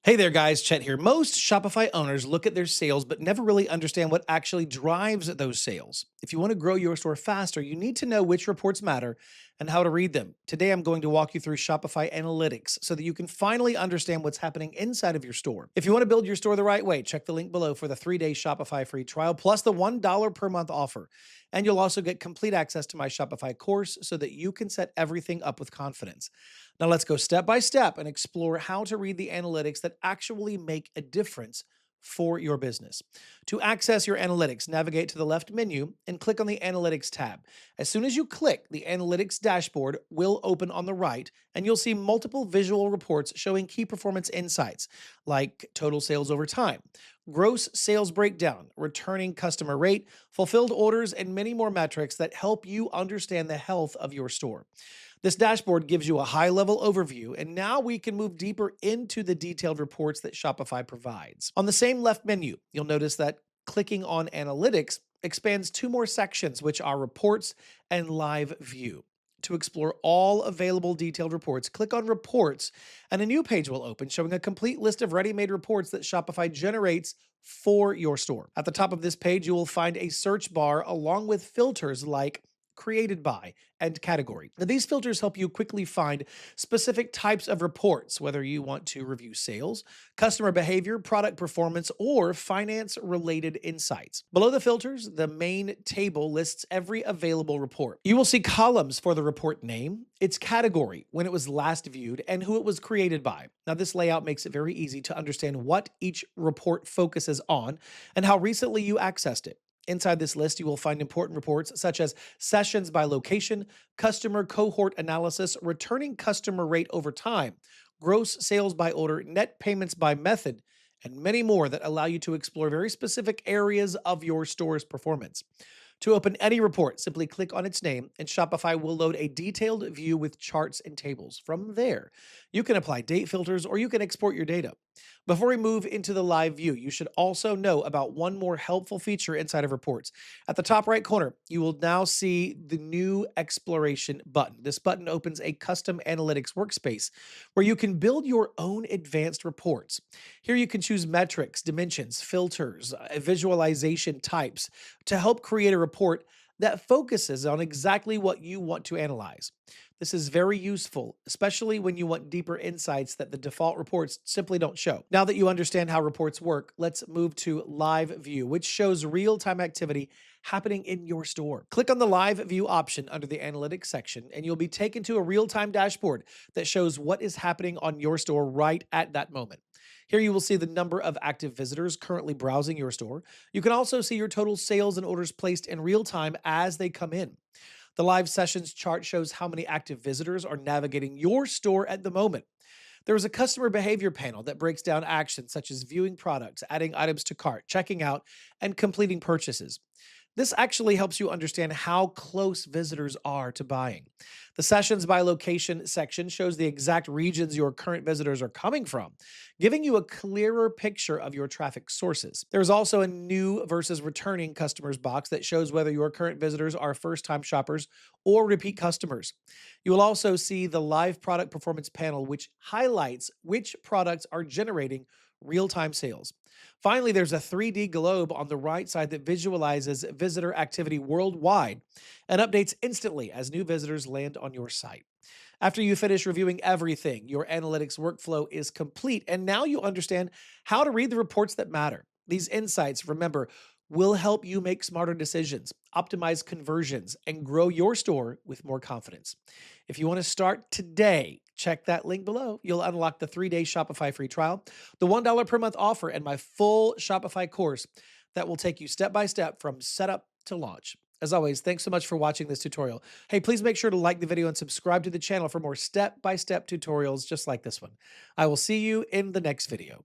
Hey there, guys. Chet here. Most Shopify owners look at their sales but never really understand what actually drives those sales. If you want to grow your store faster, you need to know which reports matter and how to read them. Today, I'm going to walk you through Shopify Analytics so that you can finally understand what's happening inside of your store. If you want to build your store the right way, check the link below for the 3-day Shopify free trial plus the $1 per month offer. And you'll also get complete access to my Shopify course so that you can set everything up with confidence. Now let's go step by step and explore how to read the analytics that actually make a difference for your business. To access your analytics, navigate to the left menu and click on the Analytics tab. As soon as you click, the Analytics dashboard will open on the right, and you'll see multiple visual reports showing key performance insights like total sales over time, gross sales breakdown, returning customer rate, fulfilled orders, and many more metrics that help you understand the health of your store. This dashboard gives you a high-level overview, and now we can move deeper into the detailed reports that Shopify provides. On the same left menu, you'll notice that clicking on Analytics expands two more sections, which are Reports and Live View. To explore all available detailed reports, click on Reports, and a new page will open showing a complete list of ready-made reports that Shopify generates for your store. At the top of this page, you will find a search bar along with filters like created by and category. Now, these filters help you quickly find specific types of reports, whether you want to review sales, customer behavior, product performance, or finance related insights. Below the filters, the main table lists every available report. You will see columns for the report name, its category, when it was last viewed, and who it was created by. Now, this layout makes it very easy to understand what each report focuses on and how recently you accessed it. Inside this list, you will find important reports such as sessions by location, customer cohort analysis, returning customer rate over time, gross sales by order, net payments by method, and many more that allow you to explore very specific areas of your store's performance. To open any report, simply click on its name, and Shopify will load a detailed view with charts and tables. From there, you can apply date filters or you can export your data. Before we move into the live view, you should also know about one more helpful feature inside of reports. At the top right corner, you will now see the new exploration button. This button opens a custom analytics workspace where you can build your own advanced reports. Here you can choose metrics, dimensions, filters, visualization types to help create a report that focuses on exactly what you want to analyze. This is very useful, especially when you want deeper insights that the default reports simply don't show. Now that you understand how reports work, let's move to Live View, which shows real-time activity happening in your store. Click on the Live View option under the Analytics section, and you'll be taken to a real-time dashboard that shows what is happening on your store right at that moment. Here you will see the number of active visitors currently browsing your store. You can also see your total sales and orders placed in real time as they come in. The live sessions chart shows how many active visitors are navigating your store at the moment. There is a customer behavior panel that breaks down actions such as viewing products, adding items to cart, checking out, and completing purchases. This actually helps you understand how close visitors are to buying. The sessions by location section shows the exact regions your current visitors are coming from, giving you a clearer picture of your traffic sources. There's also a new versus returning customers box that shows whether your current visitors are first-time shoppers or repeat customers. You will also see the live product performance panel, which highlights which products are generating real-time sales. Finally, there's a 3D globe on the right side that visualizes visitor activity worldwide and updates instantly as new visitors land on your site. After you finish reviewing everything, your analytics workflow is complete, and now you understand how to read the reports that matter. These insights, remember, will help you make smarter decisions, optimize conversions, and grow your store with more confidence. If you want to start today, check that link below. You'll unlock the 3-day Shopify free trial, the $1 per month offer, and my full Shopify course that will take you step by step from setup to launch. As always, thanks so much for watching this tutorial. Hey, please make sure to like the video and subscribe to the channel for more step-by-step tutorials just like this one. I will see you in the next video.